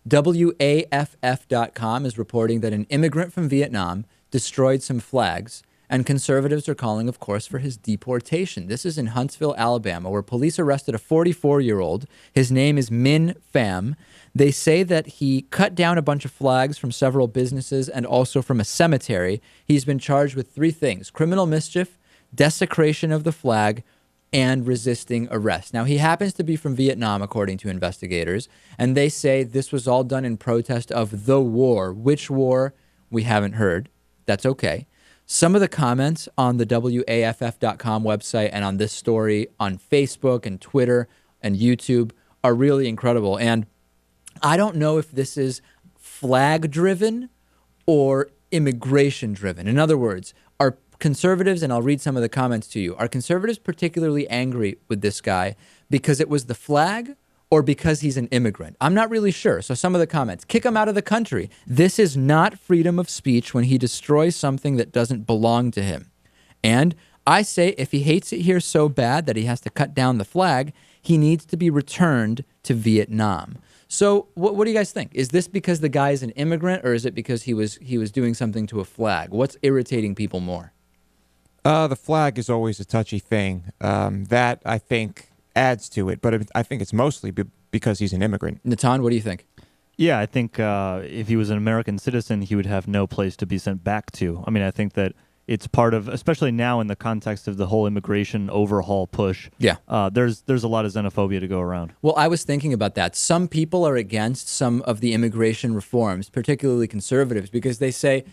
WAFF.com is reporting that an immigrant from Vietnam destroyed some flags, and conservatives are calling, of course, for his deportation. This is in Huntsville, Alabama, where police arrested a 44-year-old. His name is Min Pham. They say that he cut down a bunch of flags from several businesses and also from a cemetery. He's been charged with 3 things: criminal mischief, desecration of the flag, and resisting arrest. Now, he happens to be from Vietnam, according to investigators, and they say this was all done in protest of the war. Which war? We haven't heard. That's okay. Some of the comments on the WAFF.com website and on this story on Facebook and Twitter and YouTube are really incredible. And I don't know if this is flag-driven or immigration-driven. In other words, are conservatives, and I'll read some of the comments to you, are conservatives particularly angry with this guy because it was the flag or because he's an immigrant? I'm not really sure. So some of the comments: kick him out of the country. This is not freedom of speech when he destroys something that doesn't belong to him. And I say if he hates it here so bad that he has to cut down the flag, he needs to be returned to Vietnam. So what do you guys think? Is this because the guy is an immigrant, or is it because he was doing something to a flag? What's irritating people more? The flag is always a touchy thing. That, I think, adds to it, but I think it's mostly because he's an immigrant. Natan, what do you think? Yeah, I think if he was an American citizen, he would have no place to be sent back to. I mean, I think that it's part of, especially now in the context of the whole immigration overhaul push. Yeah. There's a lot of xenophobia to go around. Well, I was thinking about that. Some people are against some of the immigration reforms, particularly conservatives, because they say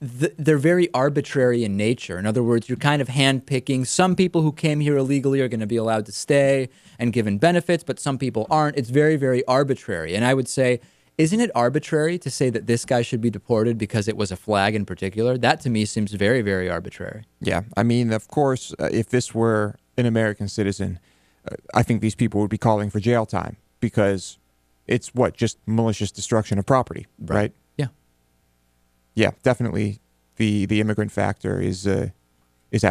they're very arbitrary in nature. In other words, you're kind of handpicking. Some people who came here illegally are going to be allowed to stay and given benefits, but some people aren't. It's very, very arbitrary. And I would say, isn't it arbitrary to say that this guy should be deported because it was a flag in particular? That to me seems very, very arbitrary. Yeah, I mean, of course, if this were an American citizen, I think these people would be calling for jail time because it's just malicious destruction of property, right? Yeah. Yeah, definitely the immigrant factor is at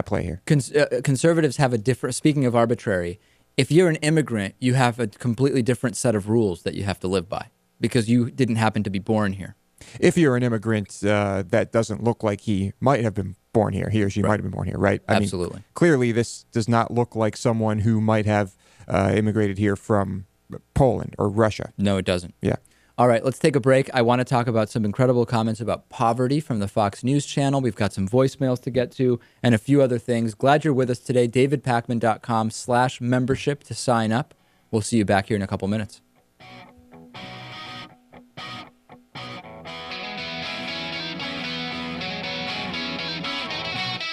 play here. Conservatives have a different, speaking of arbitrary, if you're an immigrant, you have a completely different set of rules that you have to live by, because you didn't happen to be born here. If you're an immigrant that doesn't look like he might have been born here, he or she might have been born here, right? Absolutely. I mean, clearly, this does not look like someone who might have immigrated here from Poland or Russia. No, it doesn't. Yeah. All right, let's take a break. I want to talk about some incredible comments about poverty from the Fox News channel. We've got some voicemails to get to and a few other things. Glad you're with us today. DavidPakman.com/membership to sign up. We'll see you back here in a couple minutes.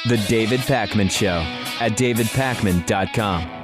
The David Pakman Show at davidpakman.com.